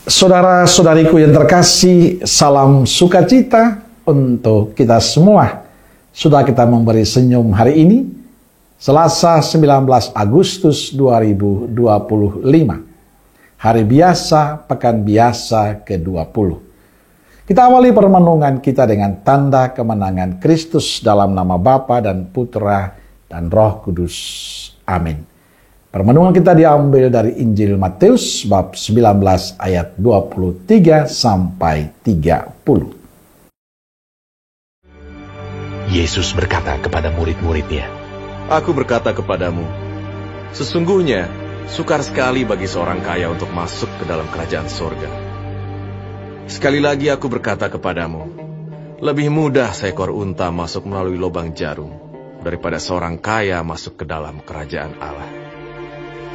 Saudara-saudariku yang terkasih, salam sukacita untuk kita semua. Sudah kita memberi senyum hari ini, Selasa 19 Agustus 2025. Hari biasa, pekan biasa ke-20. Kita awali permenungan kita dengan tanda kemenangan Kristus dalam nama Bapa dan Putra dan Roh Kudus. Amin. Permenungan kita diambil dari Injil Matius bab 19 ayat 23 sampai 30. Yesus berkata kepada murid-muridnya, "Aku berkata kepadamu, sesungguhnya sukar sekali bagi seorang kaya untuk masuk ke dalam kerajaan surga. Sekali lagi aku berkata kepadamu, lebih mudah seekor unta masuk melalui lubang jarum daripada seorang kaya masuk ke dalam kerajaan Allah."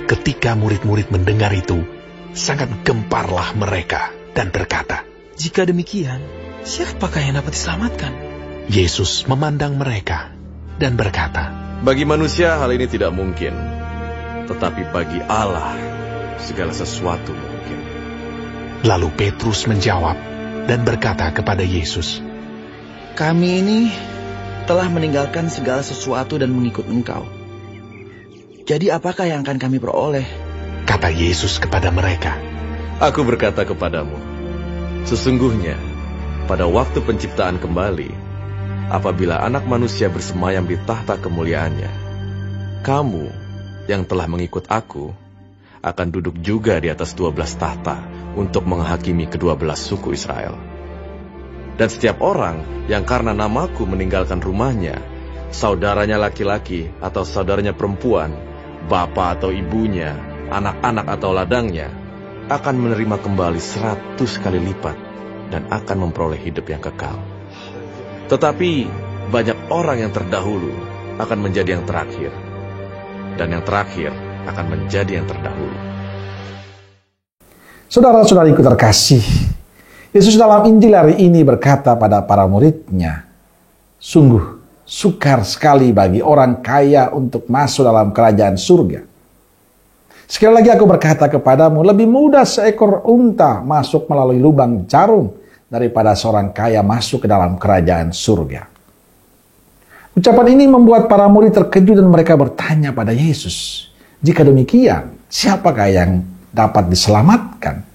Ketika murid-murid mendengar itu, sangat gemparlah mereka dan berkata, "Jika demikian, siapakah yang dapat diselamatkan?" Yesus memandang mereka dan berkata, "Bagi manusia hal ini tidak mungkin, tetapi bagi Allah segala sesuatu mungkin." Lalu Petrus menjawab dan berkata kepada Yesus, "Kami ini telah meninggalkan segala sesuatu dan mengikut Engkau. Jadi apakah yang akan kami peroleh?" Kata Yesus kepada mereka, "Aku berkata kepadamu, sesungguhnya pada waktu penciptaan kembali, apabila Anak Manusia bersemayam di tahta kemuliaannya, kamu yang telah mengikut aku akan duduk juga di atas 12 tahta untuk menghakimi ke-12 suku Israel. Dan setiap orang yang karena namaku meninggalkan rumahnya, saudaranya laki-laki atau saudaranya perempuan, bapak atau ibunya, anak-anak atau ladangnya, akan menerima kembali 100 kali lipat dan akan memperoleh hidup yang kekal. Tetapi banyak orang yang terdahulu akan menjadi yang terakhir, dan yang terakhir akan menjadi yang terdahulu." Saudara-saudariku terkasih, Yesus dalam Injil hari ini berkata pada para muridnya, "Sungguh sukar sekali bagi orang kaya untuk masuk dalam kerajaan surga. Sekali lagi aku berkata kepadamu, lebih mudah seekor unta masuk melalui lubang jarum daripada seorang kaya masuk ke dalam kerajaan surga." Ucapan ini membuat para murid terkejut dan mereka bertanya pada Yesus, "Jika demikian, siapakah yang dapat diselamatkan?"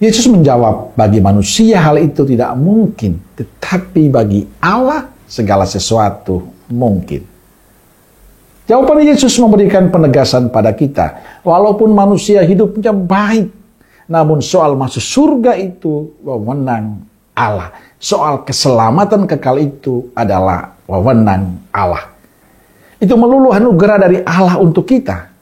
Yesus menjawab, "Bagi manusia hal itu tidak mungkin, tetapi bagi Allah segala sesuatu mungkin." Jawaban Yesus memberikan penegasan pada kita, walaupun manusia hidupnya baik, namun soal masuk surga itu wewenang Allah. Soal keselamatan kekal itu adalah wewenang Allah. Itu melulu anugerah dari Allah untuk kita.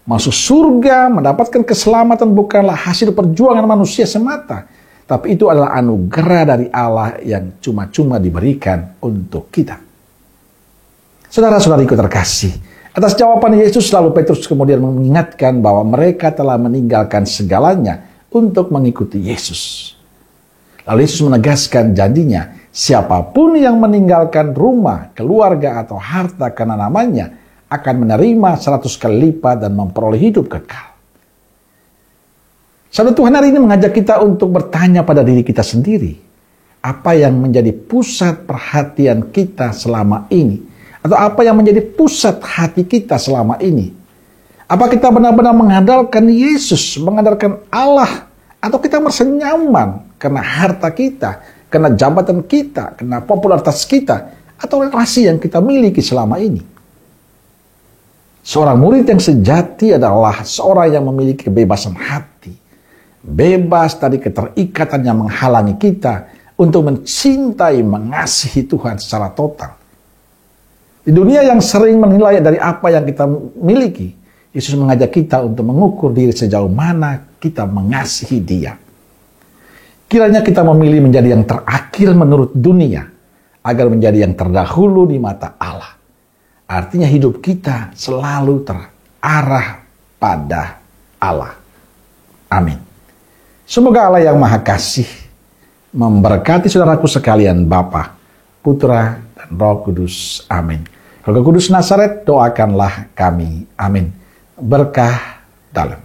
Masuk surga, mendapatkan keselamatan bukanlah hasil perjuangan manusia semata, tapi itu adalah anugerah dari Allah yang cuma-cuma diberikan untuk kita. Saudara-saudariku terkasih, atas jawaban Yesus lalu Petrus kemudian mengingatkan bahwa mereka telah meninggalkan segalanya untuk mengikuti Yesus. Lalu Yesus menegaskan janjinya, siapapun yang meninggalkan rumah, keluarga, atau harta karena namanya akan menerima 100 kali lipat dan memperoleh hidup kekal. Saudara, Tuhan hari ini mengajak kita untuk bertanya pada diri kita sendiri, apa yang menjadi pusat perhatian kita selama ini? Atau apa yang menjadi pusat hati kita selama ini? Apa kita benar-benar mengandalkan Yesus, mengandalkan Allah, atau kita merasa nyaman karena harta kita, karena jabatan kita, karena popularitas kita, atau relasi yang kita miliki selama ini? Seorang murid yang sejati adalah seorang yang memiliki kebebasan hati, bebas dari keterikatan yang menghalangi kita untuk mencintai, mengasihi Tuhan secara total. Di dunia yang sering menilai dari apa yang kita miliki, Yesus mengajak kita untuk mengukur diri sejauh mana kita mengasihi Dia. Kiranya kita memilih menjadi yang terakhir menurut dunia, agar menjadi yang terdahulu di mata Allah. Artinya hidup kita selalu terarah pada Allah. Amin. Semoga Allah yang Maha Kasih memberkati saudaraku sekalian, Bapa, Putra, dan Roh Kudus. Amin. Roh Kudus Nazaret, doakanlah kami. Amin. Berkah dalam.